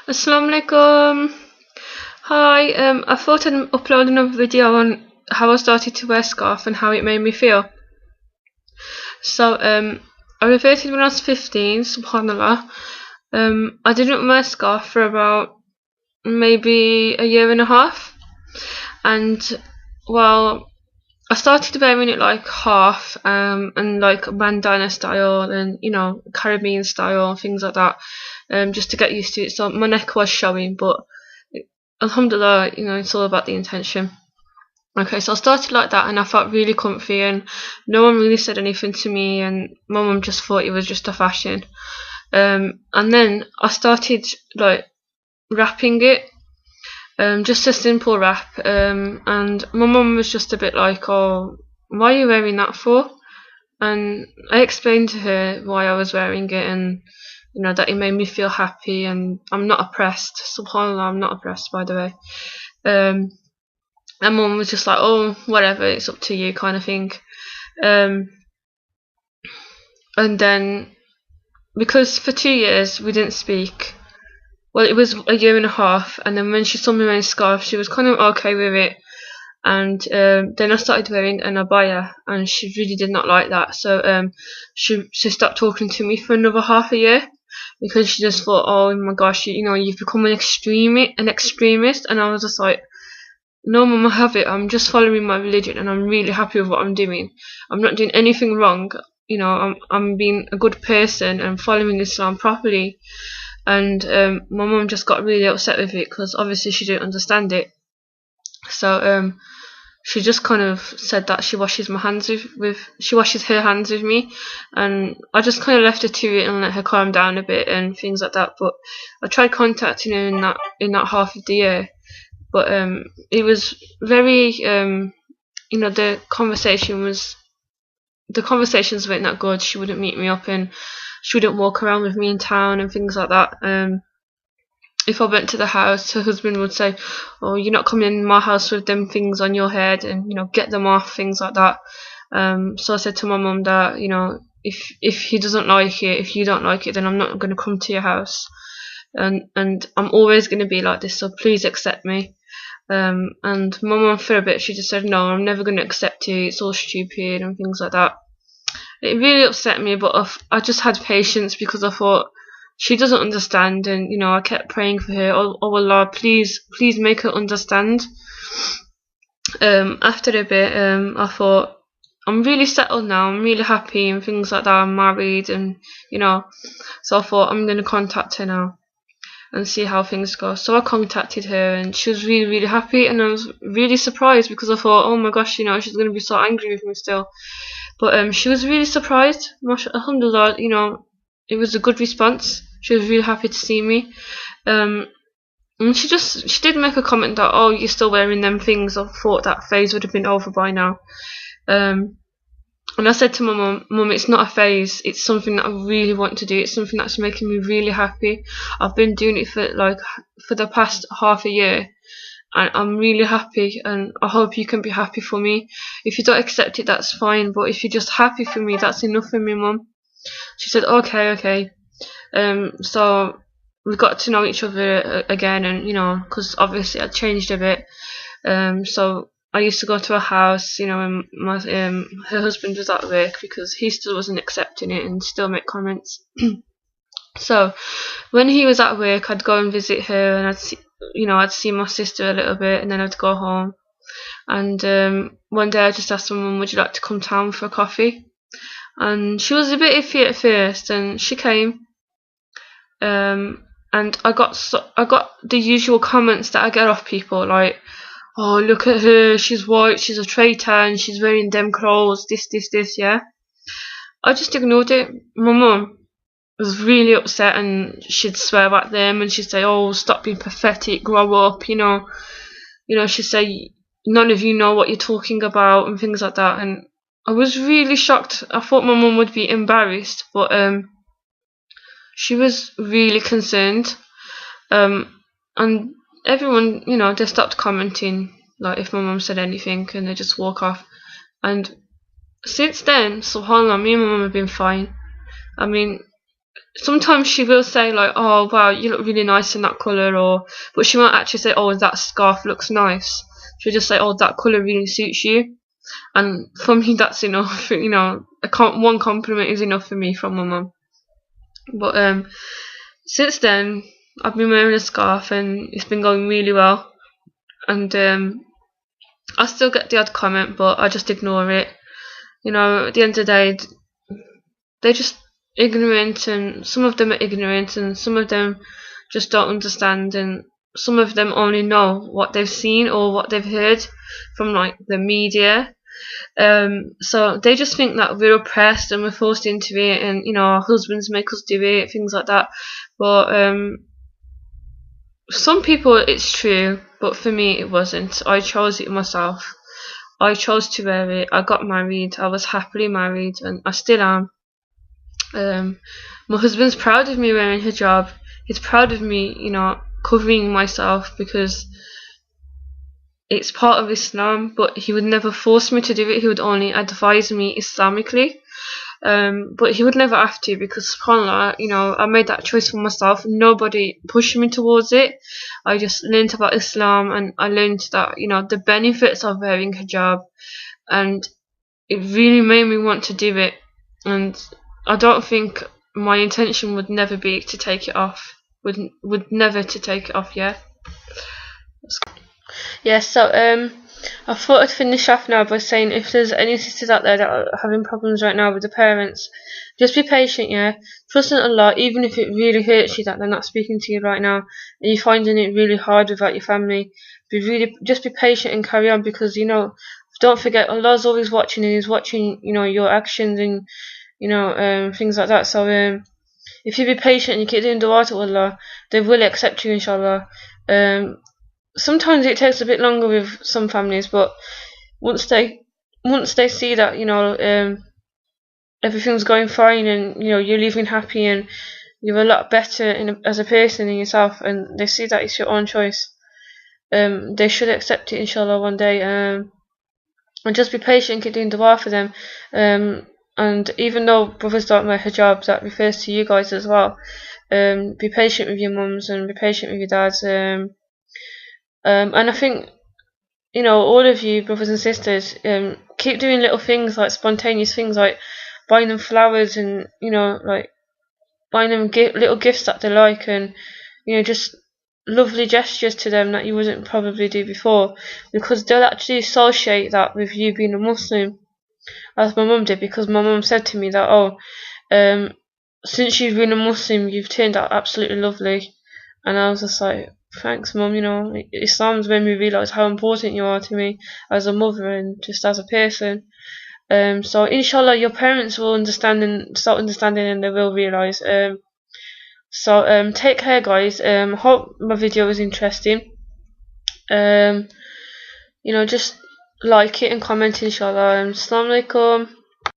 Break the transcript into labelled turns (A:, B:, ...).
A: Assalamu alaikum. Hi, I thought I'd upload another video on how I started to wear scarf and how it made me feel. So, I reverted when I was 15, subhanallah. I didn't wear scarf for about maybe a year and a half. And, well, I started wearing it like half, and like bandana style and, Caribbean style, things like that, just to get used to it. So my neck was showing, but alhamdulillah, it's all about the intention. Okay, so I started like that and I felt really comfy and no one really said anything to me, and my mum just thought it was just a fashion. And then I started like wrapping it, just a simple wrap, and my mum was just a bit like, oh, why are you wearing that for? And I explained to her why I was wearing it, and that it made me feel happy and I'm not oppressed. SubhanAllah, I'm not oppressed, by the way. And mum was just like, oh, whatever, it's up to you, kind of thing. And then, because for 2 years we didn't speak, well, it was a year and a half, and then when she saw me wearing a scarf, she was kind of okay with it. And then I started wearing an abaya, and she really did not like that. So she stopped talking to me for another half a year, because she just thought, oh my gosh, you've become an extremist. And I was just like, no, mum, I have it. I'm just following my religion, and I'm really happy with what I'm doing. I'm not doing anything wrong. I'm being a good person and following Islam properly. And my mum just got really upset with it, because obviously she didn't understand it. So she just kind of said that she washes her hands with me, and I just kind of left her to it and let her calm down a bit and things like that. But I tried contacting her in that half of the year, but it was very the conversations weren't that good. She wouldn't meet me up, and she wouldn't walk around with me in town and things like that. If I went to the house, her husband would say, oh, you're not coming in my house with them things on your head, and get them off, things like that. So I said to my mum that if he doesn't like it, if you don't like it, then I'm not going to come to your house, and I'm always going to be like this, so please accept me. And my mum, for a bit, she just said, no, I'm never going to accept it, it's all stupid and things like that. It really upset me, but I just had patience, because I thought, she doesn't understand, and I kept praying for her. Oh Allah, please make her understand. After a bit, I thought, I'm really settled now, I'm really happy and things like that, I'm married, and so I thought, I'm going to contact her now and see how things go. So I contacted her, and she was really, really happy, and I was really surprised, because I thought, oh my gosh, she's going to be so angry with me still. But she was really surprised. Alhamdulillah, it was a good response. She was really happy to see me. And she did make a comment that, oh, you're still wearing them things. I thought that phase would have been over by now. And I said to my mum, it's not a phase. It's something that I really want to do. It's something that's making me really happy. I've been doing it for the past half a year, and I'm really happy, and I hope you can be happy for me. If you don't accept it, that's fine, but if you're just happy for me, that's enough for me, mum. She said, okay. So we got to know each other again, and because obviously I changed a bit. So I used to go to her house, when her husband was at work, because he still wasn't accepting it and still make comments. So when he was at work, I'd go and visit her, and I'd see my sister a little bit, and then I'd go home. And one day I just asked my mum, would you like to come down for a coffee? And she was a bit iffy at first, and she came. And I got the usual comments that I get off people, like, oh, look at her, she's white, she's a traitor, and she's wearing them clothes, this, yeah. I just ignored it. My mum was really upset, and she'd swear at them, and she'd say, oh, stop being pathetic, grow up, she'd say, none of you know what you're talking about, and things like that. And I was really shocked. I thought my mum would be embarrassed, but she was really concerned. And everyone, they stopped commenting, like if my mum said anything, and they just walk off. And since then, subhanAllah, me and my mum have been fine. I mean, sometimes she will say like, oh wow, you look really nice in that colour, or but she won't actually say, oh, that scarf looks nice. She'll just say, oh, that colour really suits you. And for me that's enough. One compliment is enough for me from my mum. But since then I've been wearing a scarf and it's been going really well. And I still get the odd comment, but I just ignore it. At the end of the day, they're just ignorant, and some of them are ignorant, and some of them just don't understand, and some of them only know what they've seen or what they've heard from like the media. So they just think that we're oppressed and we're forced into it, and our husbands make us do it, things like that. But some people it's true, but for me it wasn't. I chose it myself. I chose to wear it. I got married. I was happily married, and I still am. My husband's proud of me wearing hijab. He's proud of me, covering myself, because it's part of Islam, but he would never force me to do it. He would only advise me Islamically. But he would never have to, because subhanAllah, I made that choice for myself. Nobody pushed me towards it. I just learned about Islam, and I learned that, the benefits of wearing hijab, and it really made me want to do it. And I don't think my intention would never be to take it off. Would never to take it off, yeah. Yeah, so I thought I'd finish off now by saying, if there's any sisters out there that are having problems right now with the parents, just be patient, yeah. Trust in Allah, even if it really hurts you that they're not speaking to you right now, and you're finding it really hard without your family. Just be patient and carry on, because don't forget, Allah's always watching, and He's watching your actions and things like that. So if you be patient and you keep doing dua to Allah, they will accept you, inshallah. Sometimes it takes a bit longer with some families, but once they see that everything's going fine, and you're living happy, and you're a lot better as a person in yourself, and they see that it's your own choice, they should accept it, inshallah, one day. And just be patient, keep doing dua for them. And even though brothers don't wear hijab, that refers to you guys as well. Be patient with your mums, and be patient with your dads. And I think, all of you brothers and sisters, keep doing little things, like spontaneous things, like buying them flowers, and like buying them little gifts that they like, and just lovely gestures to them that you wouldn't probably do before, because they'll actually associate that with you being a Muslim, as my mum did, because my mum said to me that, since you've been a Muslim, you've turned out absolutely lovely. And I was just like, thanks, Mum. Islam's made me realise how important you are to me as a mother and just as a person. So inshallah, your parents will start understanding, and they will realise. So take care, guys. Hope my video was interesting. Just like it and comment, inshallah. Assalamu alaikum.